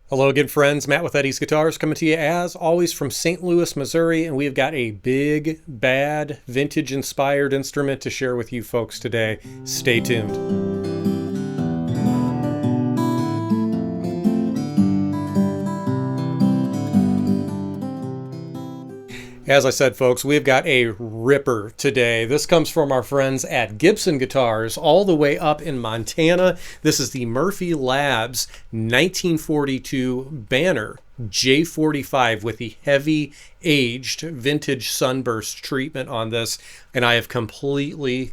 Hello again, friends. Matt with Eddie's Guitars coming to you as always from St. Louis, Missouri, and we've got a big, bad, vintage-inspired instrument to share with you folks today. Stay tuned. As I said, folks, we've got a ripper today. This comes from our friends at Gibson Guitars all the way up in Montana. This is the Murphy Labs 1942 Banner J-45 with the heavy aged vintage sunburst treatment on this. And I have completely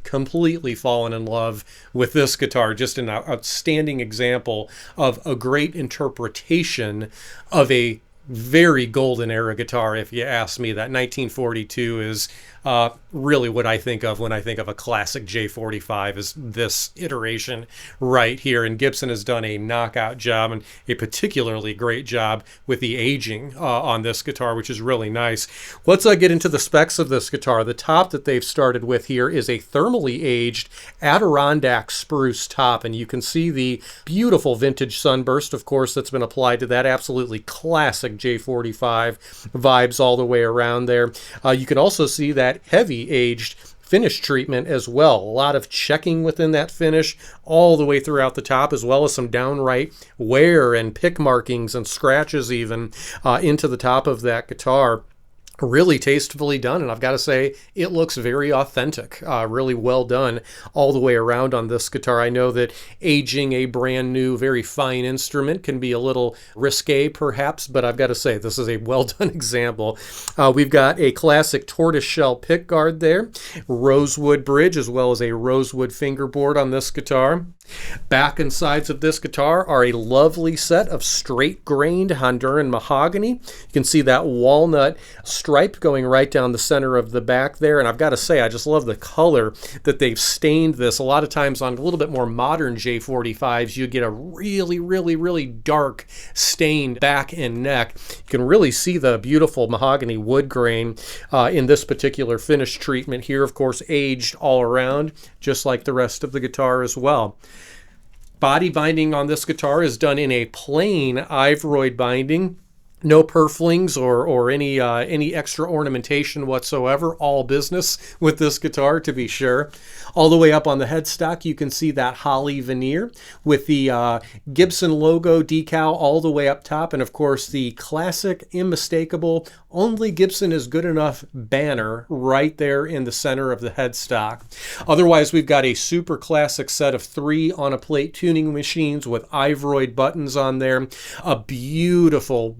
fallen in love with this guitar. Just an outstanding example of a great interpretation of a very golden era guitar, if you ask me. That 1942 is really what I think of when I think of a classic J-45, is this iteration right here. And Gibson has done a knockout job, and a particularly great job with the aging on this guitar, which is really nice. Let's get into the specs of this guitar. The top that they've started with here is a thermally aged Adirondack spruce top, and you can see the beautiful vintage sunburst, of course, that's been applied to that. Absolutely classic J-45 vibes all the way around there. You can also see that heavy aged finish treatment as well. A lot of checking within that finish all the way throughout the top, as well as some downright wear and pick markings and scratches even into the top of that guitar. Really tastefully done, and I've got to say it looks very authentic. Really well done all the way around on this guitar. I know that aging a brand new, very fine instrument can be a little risque perhaps, but I've got to say this is a well done example. We've got a classic tortoiseshell pick guard there, rosewood bridge, as well as a rosewood fingerboard on this guitar. Back and sides of this guitar are a lovely set of straight grained Honduran mahogany. You can see that walnut stripe going right down the center of the back there, and I've got to say I just love the color that they've stained this. A lot of times on a little bit more modern J-45s you get a really dark stained back and neck. You can really see the beautiful mahogany wood grain in this particular finish treatment here, of course aged all around just like the rest of the guitar as well. Body binding on this guitar is done in a plain Ivoroid binding. No purflings or any extra ornamentation whatsoever. All business with this guitar, to be sure. All the way up on the headstock, you can see that holly veneer with the Gibson logo decal all the way up top, and of course the classic, unmistakable, only Gibson is good enough banner right there in the center of the headstock. Otherwise, we've got a super classic set of 3 on a plate tuning machines with Ivoroid buttons on there. A beautiful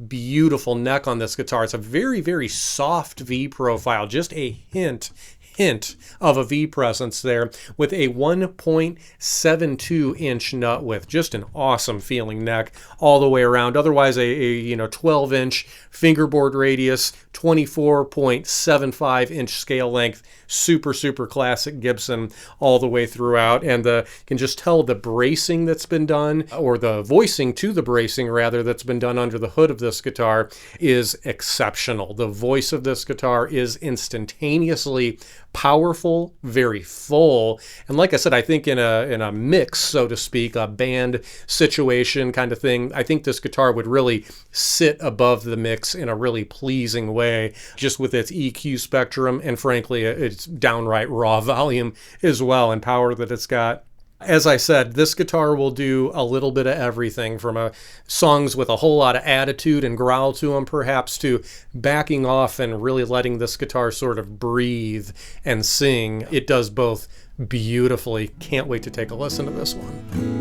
neck on this guitar. It's a very soft V profile, just a hint of a V presence there, with a 1.72 inch nut width. Just an awesome feeling neck all the way around. Otherwise a 12 inch fingerboard radius, 24.75 inch scale length. Super classic Gibson all the way throughout. And you can just tell the bracing that's been done, or the voicing to the bracing rather, that's been done under the hood of this guitar is exceptional. The voice of this guitar is instantaneously powerful, very full, and like I said, I think in a mix, so to speak, a band situation kind of thing, I think this guitar would really sit above the mix in a really pleasing way, just with its EQ spectrum and frankly its downright raw volume as well, and power that it's got. As I said, this guitar will do a little bit of everything, from songs with a whole lot of attitude and growl to them perhaps, to backing off and really letting this guitar sort of breathe and sing. It does both beautifully. Can't wait to take a listen to this one.